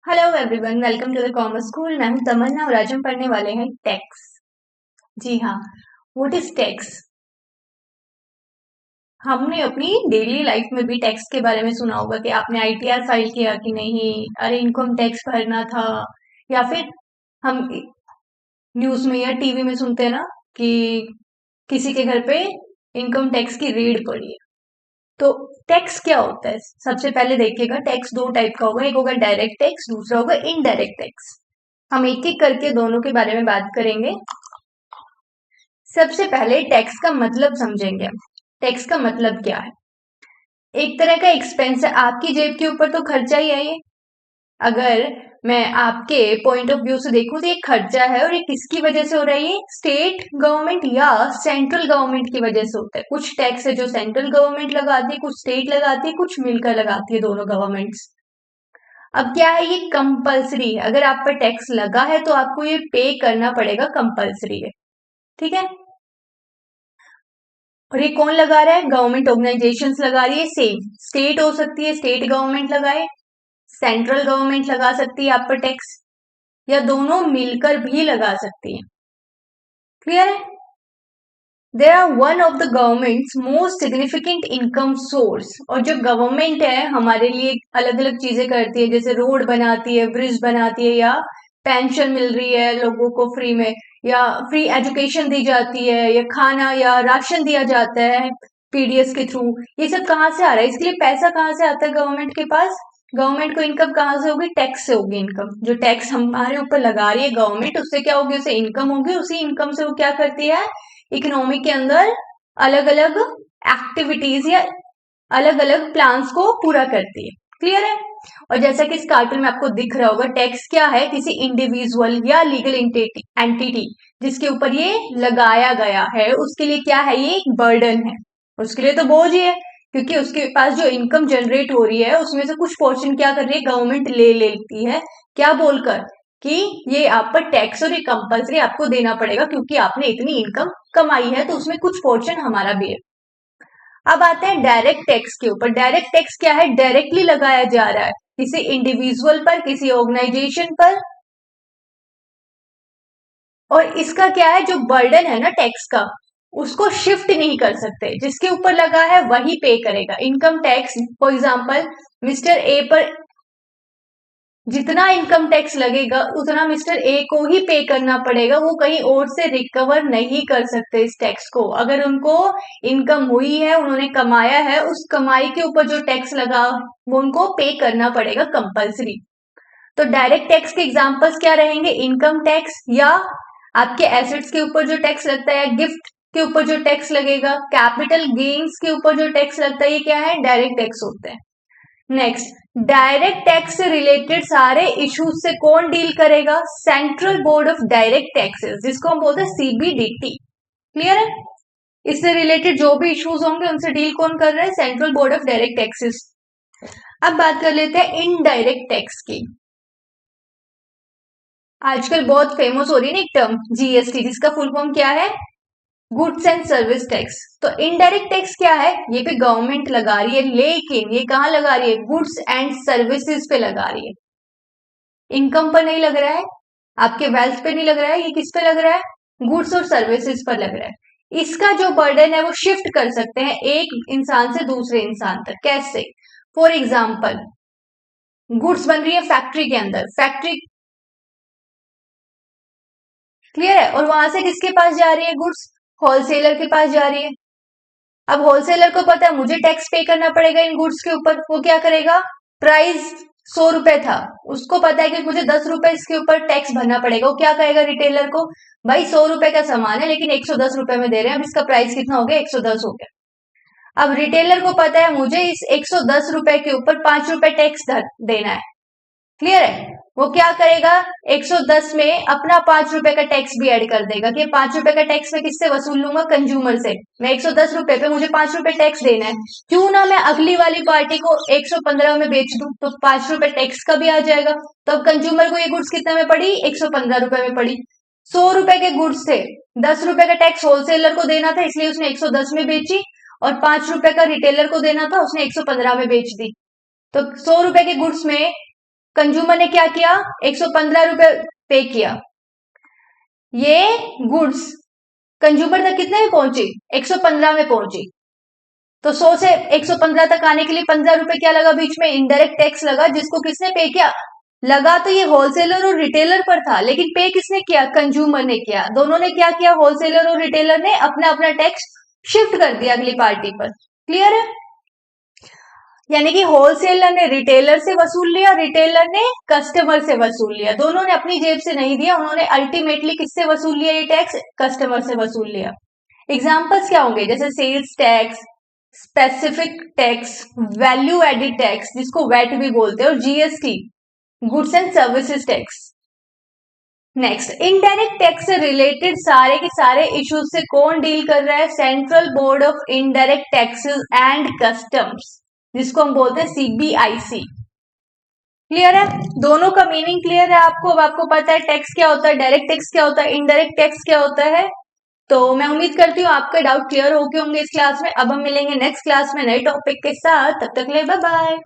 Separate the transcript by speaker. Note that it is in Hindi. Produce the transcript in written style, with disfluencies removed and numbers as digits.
Speaker 1: Hello everyone, welcome to the commerce school. मैं हूं तमन्ना और आज हम पढ़ने वाले हैं टैक्स। जी हाँ, व्हाट इज टैक्स? हमने अपनी डेली लाइफ में भी टैक्स के बारे में सुना होगा कि आपने आईटीआर फाइल किया कि नहीं, अरे इनकम टैक्स भरना था। या फिर हम न्यूज में या टीवी में सुनते हैं ना कि किसी के घर पे इनकम टैक्स की रेड पड़ी है। तो टैक्स क्या होता है? सबसे पहले देखिएगा, टैक्स दो टाइप का होगा, एक होगा डायरेक्ट टैक्स, दूसरा होगा इनडायरेक्ट टैक्स। हम एक एक करके दोनों के बारे में बात करेंगे। सबसे पहले टैक्स का मतलब समझेंगे हम। टैक्स का मतलब क्या है? एक तरह का एक्सपेंस है, आपकी जेब के ऊपर तो खर्चा ही है ये। अगर मैं आपके पॉइंट ऑफ व्यू से देखूं तो ये खर्चा है, और ये किसकी वजह से हो रहा है? ये स्टेट गवर्नमेंट या सेंट्रल गवर्नमेंट की वजह से होता है। कुछ टैक्स है जो सेंट्रल गवर्नमेंट लगाती है, कुछ स्टेट लगाती है, कुछ मिलकर लगाती है, दोनों गवर्नमेंट्स। अब क्या है, ये कंपल्सरी है। अगर आप पर टैक्स लगा है तो आपको ये पे करना पड़ेगा, कंपल्सरी है। ठीक है। और ये कौन लगा रहा है? गवर्नमेंट ऑर्गेनाइजेशंस लगा रही है। सेम स्टेट हो सकती है, स्टेट गवर्नमेंट लगाए, सेंट्रल गवर्नमेंट लगा सकती है आप पर टैक्स, या दोनों मिलकर भी लगा सकती है। क्लियर है? There are one of the governments most significant income source. और जो गवर्नमेंट है हमारे लिए अलग अलग चीजें करती है, जैसे रोड बनाती है, ब्रिज बनाती है, या पेंशन मिल रही है लोगों को फ्री में, या फ्री एजुकेशन दी जाती है, या खाना या राशन दिया जाता है पीडीएस के थ्रू। ये सब कहाँ से आ रहा है? इसके लिए पैसा कहाँ से आता है गवर्नमेंट के पास? गवर्नमेंट को इनकम कहाँ से होगी? टैक्स से होगी इनकम। जो टैक्स हमारे ऊपर लगा रही है गवर्नमेंट, उससे क्या होगी? उसे इनकम होगी। उसी इनकम से वो क्या करती है? इकोनॉमी के अंदर अलग अलग एक्टिविटीज या अलग अलग प्लान्स को पूरा करती है। क्लियर है? और जैसा कि इस कार्टून में आपको दिख रहा होगा, टैक्स क्या है? किसी इंडिविजुअल या लीगल एंटिटी जिसके ऊपर ये लगाया गया है, उसके लिए क्या है? ये एक बर्डन है। उसके लिए तो बोझ ही है, क्योंकि उसके पास जो इनकम जनरेट हो रही है उसमें से कुछ पोर्शन क्या कर रही है? गवर्नमेंट ले लेती है। क्या बोलकर? कि ये आप पर टैक्स और ये कंपल्सरी आपको देना पड़ेगा, क्योंकि आपने इतनी इनकम कमाई है, तो उसमें कुछ पोर्शन हमारा भी है। अब आते हैं डायरेक्ट टैक्स के ऊपर। डायरेक्ट टैक्स क्या है? डायरेक्टली लगाया जा रहा है किसी इंडिविजुअल पर, किसी ऑर्गेनाइजेशन पर। और इसका क्या है? जो बर्डन है ना टैक्स का, उसको शिफ्ट नहीं कर सकते। जिसके ऊपर लगा है वही पे करेगा income tax. For example, mister A पर जितना इनकम टैक्स लगेगा उतना मिस्टर ए को ही पे करना पड़ेगा। वो कहीं और से रिकवर नहीं कर सकते इस टैक्स को। अगर उनको इनकम हुई है, उन्होंने कमाया है, उस कमाई के ऊपर जो टैक्स लगा वो उनको पे करना पड़ेगा, कंपल्सरी। तो डायरेक्ट टैक्स के एग्जांपल्स क्या रहेंगे? इनकम टैक्स, या आपके एसेट्स के ऊपर जो टैक्स लगता है, गिफ्ट के ऊपर जो टैक्स लगेगा, कैपिटल गेन्स के ऊपर जो टैक्स लगता है, ये क्या है? डायरेक्ट टैक्स होते हैं। नेक्स्ट, डायरेक्ट टैक्स से रिलेटेड सारे इश्यूज से कौन डील करेगा? Central board of direct taxes, जिसको हम बोलते हैं सीबीडीटी। क्लियर है? इससे रिलेटेड जो भी इश्यूज होंगे उनसे डील कौन कर रहा है? Central board of direct taxes. अब बात कर लेते हैं इनडायरेक्ट टैक्स की। आजकल बहुत फेमस हो रही है ना एक टर्म, जीएसटी, जिसका फुल फॉर्म क्या है? Goods and service tax. तो इनडायरेक्ट टैक्स क्या है? ये पे गवर्नमेंट लगा रही है, लेकिन ये कहाँ लगा रही है? गुड्स एंड सर्विसेज पे लगा रही है। इनकम पर नहीं लग रहा है, आपके वेल्थ पे नहीं लग रहा है, ये किस पे लग रहा है? गुड्स और सर्विसेज पर लग रहा है। इसका जो बर्डन है वो शिफ्ट कर सकते हैं एक इंसान से दूसरे इंसान तक। कैसे? फॉर एग्जाम्पल, गुड्स बन रही है फैक्ट्री के अंदर, फैक्ट्री, क्लियर है, और वहां से किसके पास जा रही है गुड्स? होलसेलर के पास जा रही है। अब होलसेलर को पता है मुझे टैक्स पे करना पड़ेगा इन गुड्स के ऊपर। वो क्या करेगा? प्राइस 100 रुपए था, उसको पता है कि मुझे 10 रुपए इसके ऊपर टैक्स भरना पड़ेगा। वो क्या कहेगा रिटेलर को? भाई 100 रुपए का सामान है लेकिन 110 रुपए में दे रहे हैं, अब इसका प्राइस कितना हो गया? 110 हो गया। अब रिटेलर को पता है मुझे इस 110 रुपए के ऊपर 5 रुपए टैक्स देना है। क्लियर है? वो क्या करेगा? 110 में अपना 5 रुपए का टैक्स भी ऐड कर देगा कि 5 रुपए का टैक्स मैं किससे वसूल लूंगा? कंज्यूमर से। मैं 110 रुपए पे मुझे 5 रुपए टैक्स देना है, क्यों ना मैं अगली वाली पार्टी को 115 में बेच दूं, तो 5 रुपए टैक्स का भी आ जाएगा। तो अब कंज्यूमर को ये गुड्स कितने में पड़ी? 115 रुपए में पड़ी। 100 रुपए के गुड्स थे, 10 रुपए का टैक्स होलसेलर को देना था, इसलिए उसने 110 में बेची, और 5 रुपए का रिटेलर को देना था, उसने 115 में बेच दी। तो 100 रुपए के गुड्स में कंज्यूमर ने क्या किया, 115 रुपए पे किया। ये गुड्स कंज्यूमर तक कितने में पहुंची, 115 में पहुंची। तो 100 से 115 तक आने के लिए 15 रुपए क्या लगा बीच में, इनडायरेक्ट टैक्स लगा, जिसको किसने पे किया, लगा तो ये होलसेलर और रिटेलर पर था, लेकिन पे किसने किया, कंज्यूमर ने किया। दोनों ने क्या किया, होलसेलर और रिटेलर ने अपना अपना टैक्स शिफ्ट कर दिया अगली पार्टी पर। क्लियर है? यानी कि होलसेलर ने रिटेलर से वसूल लिया, रिटेलर ने कस्टमर से वसूल लिया। दोनों ने अपनी जेब से नहीं दिया, उन्होंने अल्टीमेटली किससे वसूल लिया ये टैक्स, कस्टमर से वसूल लिया। एग्जाम्पल्स क्या होंगे, जैसे sales tax, specific tax, value added tax जिसको वैट भी बोलते हैं, और GST, goods and services tax. Next, indirect tax से रिलेटेड सारे के सारे इश्यूज से कौन डील कर रहा है, central board of indirect taxes and customs, जिसको हम बोलते हैं सीबीआईसी। क्लियर है? दोनों का मीनिंग क्लियर है आपको? अब आपको पता है टैक्स क्या होता है, डायरेक्ट टैक्स क्या होता है, इनडायरेक्ट टैक्स क्या होता है। तो मैं उम्मीद करती हूँ आपके डाउट क्लियर हो गए होंगे इस क्लास में। अब हम मिलेंगे नेक्स्ट क्लास में नए टॉपिक के साथ, तब तक के लिए बाय बाय।